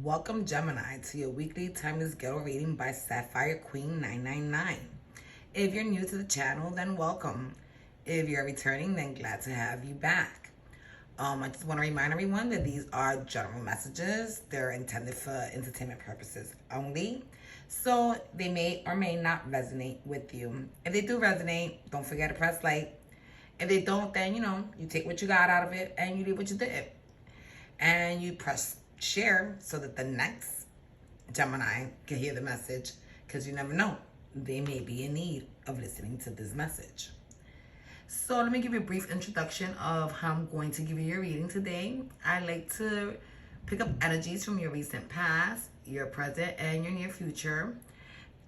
Welcome, Gemini, to your weekly timeless ghetto reading by Sapphire Queen 999. If you're new to the channel, then welcome. If you're returning, then glad to have you back. I just want to remind everyone that these are general messages. They're intended for entertainment purposes only. So they may or may not resonate with you. If they do resonate, don't forget to press like. If they don't, then, you take what you got out of it and you leave what you did. And you press share so that the next Gemini can hear the message, because you never know. They may be in need of listening to this message. So let me give you a brief introduction of how I'm going to give you your reading today. I like to pick up energies from your recent past, your present, and your near future.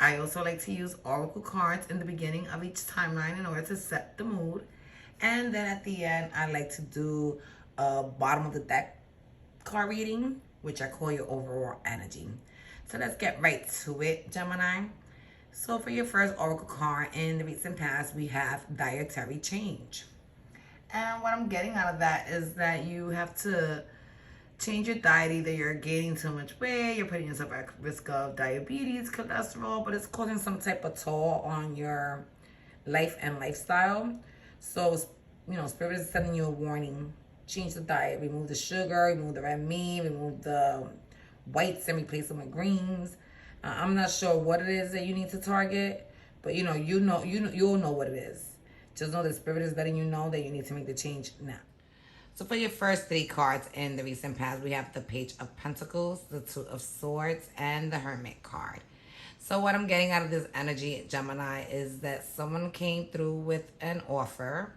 I also like to use oracle cards in the beginning of each timeline in order to set the mood. And then at the end, I like to do a bottom of the deck card reading, which I call your overall energy. So let's get right to it, Gemini. So for your first oracle card in the recent past, we have dietary change. And what I'm getting out of that is that you have to change your diet. Either you're gaining too much weight, you're putting yourself at risk of diabetes, cholesterol, but it's causing some type of toll on your life and lifestyle. So, Spirit is sending you a warning. Change the diet, remove the sugar, remove the red meat, remove the whites and replace them with greens. I'm not sure what it is that you need to target, but you'll know what it is. Just know the Spirit is letting you know that you need to make the change now. So for your first three cards in the recent past, we have the Page of Pentacles, the Two of Swords, and the Hermit card. So what I'm getting out of this energy, Gemini, is that someone came through with an offer,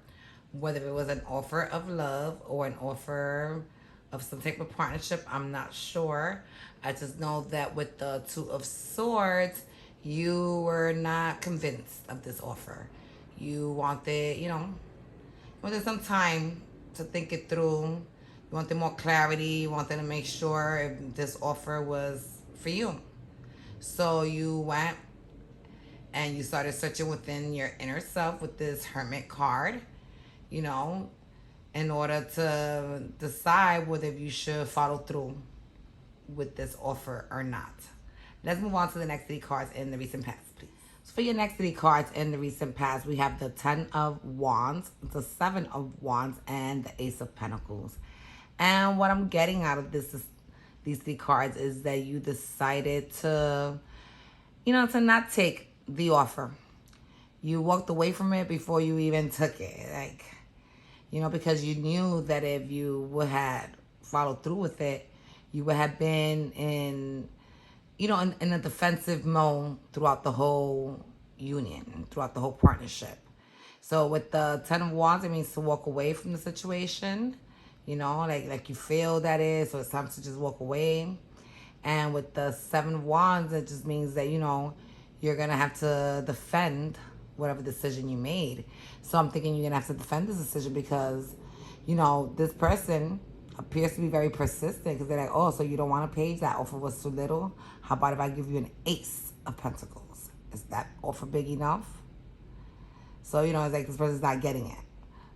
whether it was an offer of love or an offer of some type of partnership. I'm not sure. I just know that with the Two of Swords, you were not convinced of this offer. You wanted, some time to think it through. You wanted more clarity. You wanted to make sure if this offer was for you. So you went and you started searching within your inner self with this Hermit card, in order to decide whether you should follow through with this offer or not. Let's move on to the next three cards in the recent past, please. So for your next three cards in the recent past, we have the Ten of Wands, the Seven of Wands, and the Ace of Pentacles. And what I'm getting out of these three cards is that you decided to, to not take the offer. You walked away from it before you even took it. Because you knew that if you would have followed through with it, you would have been in a defensive mode throughout the whole union, throughout the whole partnership. So with the Ten of Wands, it means to walk away from the situation, like you feel that is, so it's time to just walk away. And with the Seven of Wands, it just means that, you're going to have to defend whatever decision you made. So I'm thinking you're going to have to defend this decision because, this person appears to be very persistent because they're like, oh, so you don't want a page? That offer was too little? How about if I give you an Ace of Pentacles? Is that offer big enough? So, it's like this person's not getting it.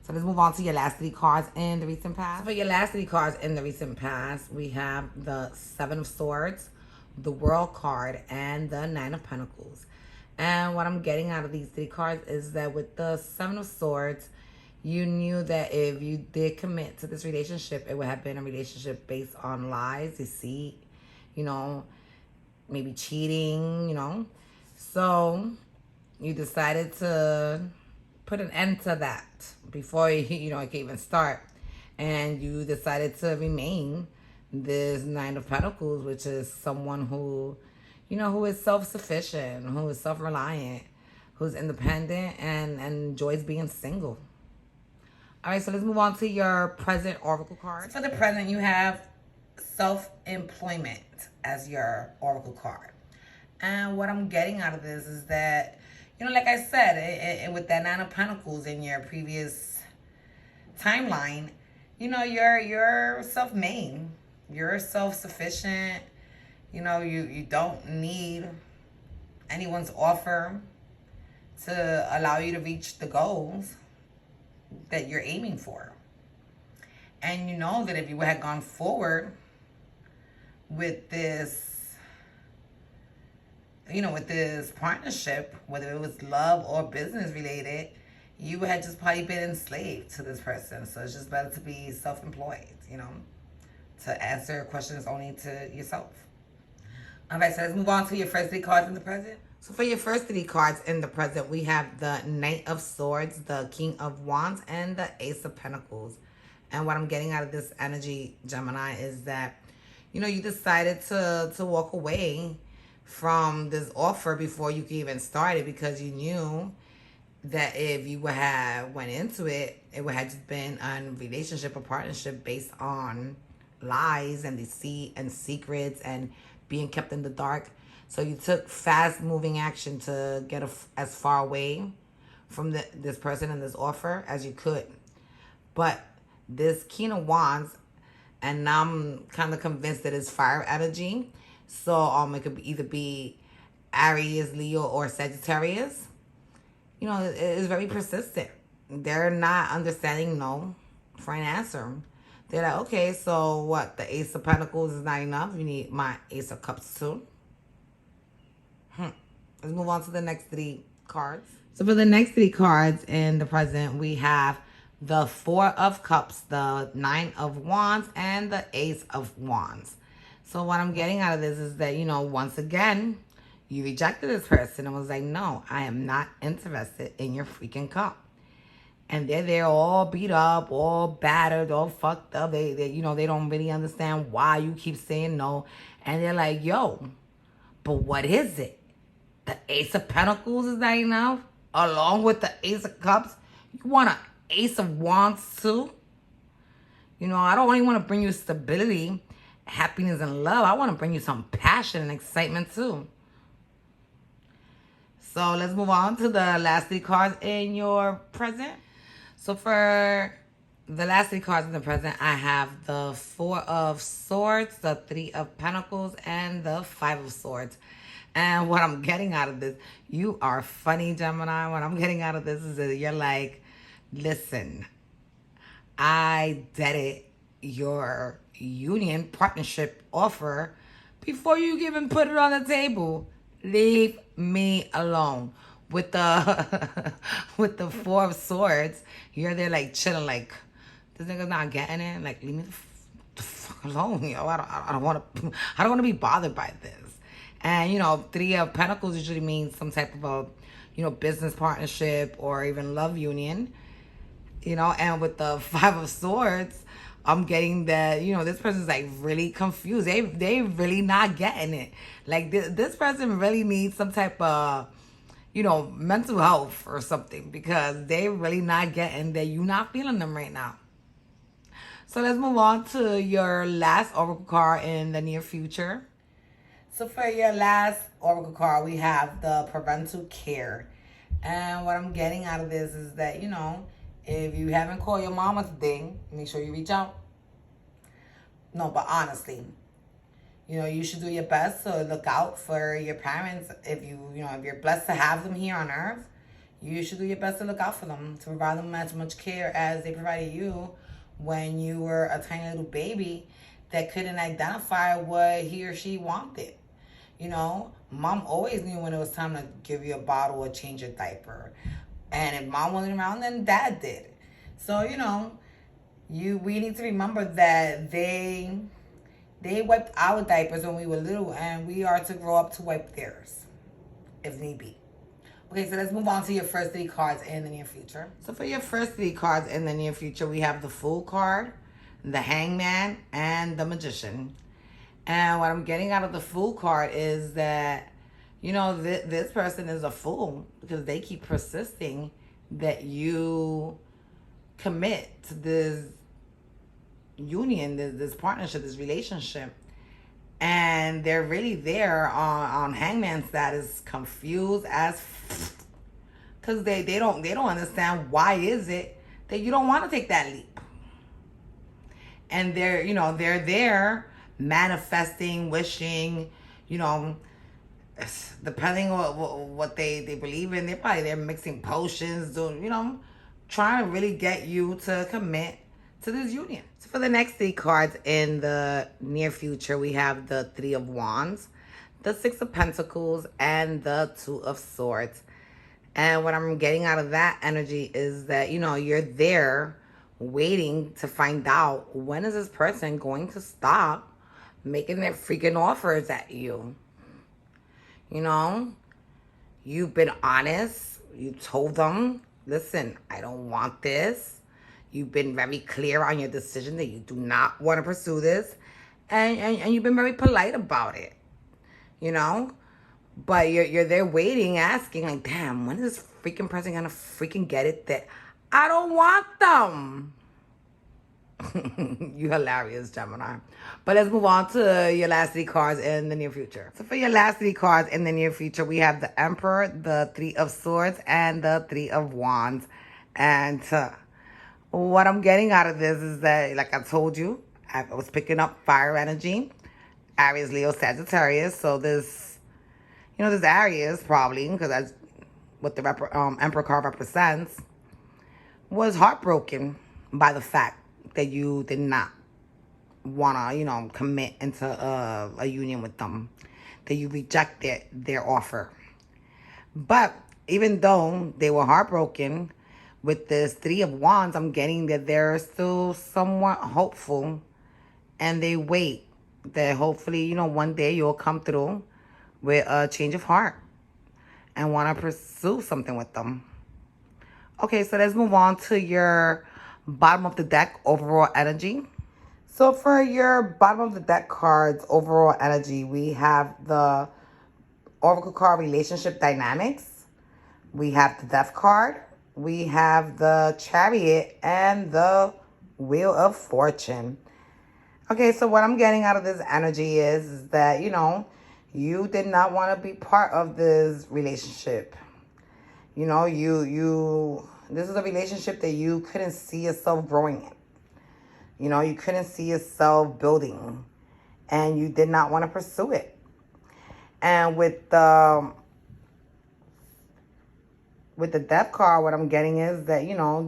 So let's move on to your last three cards in the recent past. For your last three cards in the recent past, we have the Seven of Swords, the World card, and the Nine of Pentacles. And what I'm getting out of these three cards is that with the Seven of Swords, you knew that if you did commit to this relationship, it would have been a relationship based on lies, deceit, maybe cheating, So you decided to put an end to that before, it can even start. And you decided to remain this Nine of Pentacles, which is someone who who is self-sufficient, who is self-reliant, who's independent, and enjoys being single. All right, so let's move on to your present oracle card. So for the present, you have self-employment as your oracle card. And what I'm getting out of this is that, like I said, with that Nine of Pentacles in your previous timeline, you're self-made. You're self-sufficient. You don't need anyone's offer to allow you to reach the goals that you're aiming for. And you know that if you had gone forward with this, you know, with this partnership, whether it was love or business related, you had just probably been enslaved to this person. So it's just better to be self-employed, you know, to answer questions only to yourself. All right, so let's move on to your first three cards in the present. So for your first three cards in the present, we have the Knight of Swords, the King of Wands, and the Ace of Pentacles. And what I'm getting out of this energy, Gemini, is that, you know, you decided to walk away from this offer before you could even start it, because you knew that if you would have went into it, it would have just been a relationship or partnership based on lies and deceit and secrets and being kept in the dark. So you took fast moving action to get as far away from this person and this offer as you could. But this King of Wands, and now I'm kind of convinced that it's fire energy. So it could either be Aries, Leo, or Sagittarius. You know, it is very persistent. They're not understanding no for an answer. They're like, okay, so what? The Ace of Pentacles is not enough. You need my Ace of Cups too. Let's move on to the next three cards. So for the next three cards in the present, we have the Four of Cups, the Nine of Wands, and the Ace of Wands. So what I'm getting out of this is that, you know, once again, you rejected this person and was like, no, I am not interested in your freaking cup. And they're there all beat up, all battered, all fucked up. They you know, they don't really understand why you keep saying no. And they're like, yo, but what is it? The Ace of Pentacles is not enough? Along with the Ace of Cups? You want an Ace of Wands too? You know, I don't only want to bring you stability, happiness, and love. I want to bring you some passion and excitement too. So let's move on to the last three cards in your present. So for the last three cards in the present, I have the Four of Swords, the Three of Pentacles, and the Five of Swords. And what I'm getting out of this, you are funny, Gemini. What I'm getting out of this is that you're like, listen, I deaded your union partnership offer before you even put it on the table. Leave me alone. With the with the Four of Swords, you're there like chilling, like this nigga's not getting it. Like, leave me the fuck alone, yo. I don't want to be bothered by this. And you know, Three of Pentacles usually means some type of a, you know, business partnership or even love union. You know, and with the Five of Swords, I'm getting that, you know, this person's like really confused. They really not getting it. Like this person really needs some type of, you know, mental health or something, because they really not getting that you not feeling them right now. So let's move on to your last oracle card in the near future. So for your last oracle card, we have the Parental Care. And what I'm getting out of this is that, you know, if you haven't called your mama today, make sure you reach out. No, but honestly, you know, you should do your best to look out for your parents. If if you're blessed to have them here on earth, you should do your best to look out for them, to provide them as much care as they provided you when you were a tiny little baby that couldn't identify what he or she wanted. You know, mom always knew when it was time to give you a bottle or change your diaper. And if mom wasn't around, then dad did. So, you know, we need to remember that they wiped our diapers when we were little, and we are to grow up to wipe theirs, if need be. Okay, so let's move on to your first three cards in the near future. So for your first three cards in the near future, we have the Fool card, the Hangman, and the Magician. And what I'm getting out of the Fool card is that, you know, this person is a fool because they keep persisting that you commit to this union, this partnership, this relationship. And they're really there on hangman status, confused as because they don't understand why is it that you don't want to take that leap. And they're there manifesting, wishing, depending on what they believe in. They're mixing potions, doing, trying to really get you to commit to this union. So for the next 3 cards in the near future, we have the 3 of Wands, the 6 of Pentacles, and the 2 of Swords. And what I'm getting out of that energy is that, you're there waiting to find out, when is this person going to stop making their freaking offers at you? You've been honest. You told them, listen, I don't want this. You've been very clear on your decision that you do not want to pursue this. And you've been very polite about it, But you're there waiting, asking, like, damn, when is this freaking person gonna freaking get it that I don't want them? You hilarious, Gemini. But let's move on to your last 3 cards in the near future. So for your last 3 cards in the near future, we have the Emperor, the 3 of Swords, and the 3 of Wands. And what I'm getting out of this is that, like I told you, I was picking up fire energy, Aries, Leo, Sagittarius. So this Aries probably, because that's what the Emperor card represents, was heartbroken by the fact that you did not want to, commit into a union with them, that you rejected their offer. But even though they were heartbroken, with this 3 of Wands, I'm getting that they're still somewhat hopeful, and they wait that hopefully, one day you'll come through with a change of heart and want to pursue something with them. Okay, so let's move on to your bottom of the deck overall energy. So for your bottom of the deck cards overall energy, we have the Oracle card Relationship Dynamics. We have the Death card. We have the Chariot and the Wheel of Fortune. Okay, so what I'm getting out of this energy is that, you did not want to be part of this relationship. This is a relationship that you couldn't see yourself growing in. You couldn't see yourself building, and you did not want to pursue it. And with the Death card, what I'm getting is that,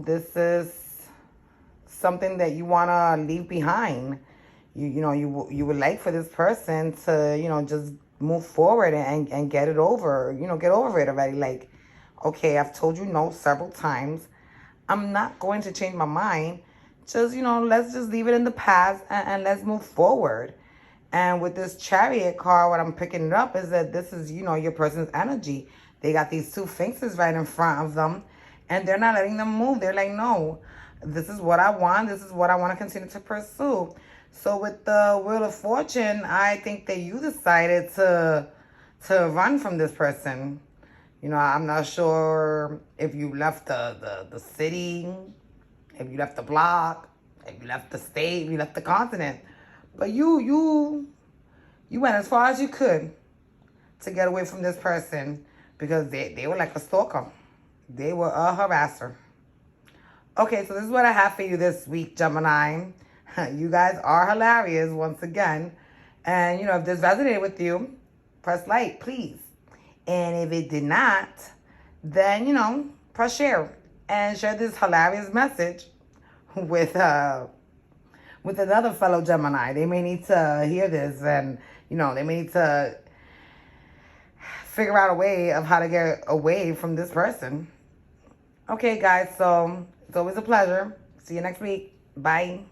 this is something that you want to leave behind. You would like for this person to, just move forward and get it over, get over it already. Like, okay, I've told you no several times. I'm not going to change my mind. Just, let's just leave it in the past and let's move forward. And with this Chariot card, what I'm picking it up is that this is, your person's energy. They got these 2 faces right in front of them, and they're not letting them move. They're like, no, this is what I want. This is what I want to continue to pursue. So with the Wheel of Fortune, I think that you decided to run from this person. I'm not sure if you left the city, if you left the block, if you left the state, if you left the continent. But you went as far as you could to get away from this person, because they were like a stalker. They were a harasser. Okay, so this is what I have for you this week, Gemini. You guys are hilarious once again. And, if this resonated with you, press like, please. And if it did not, then, press share. And share this hilarious message with another fellow Gemini. They may need to hear this, and, they may need to figure out a way of how to get away from this person. Okay, guys, so it's always a pleasure. See you next week. Bye.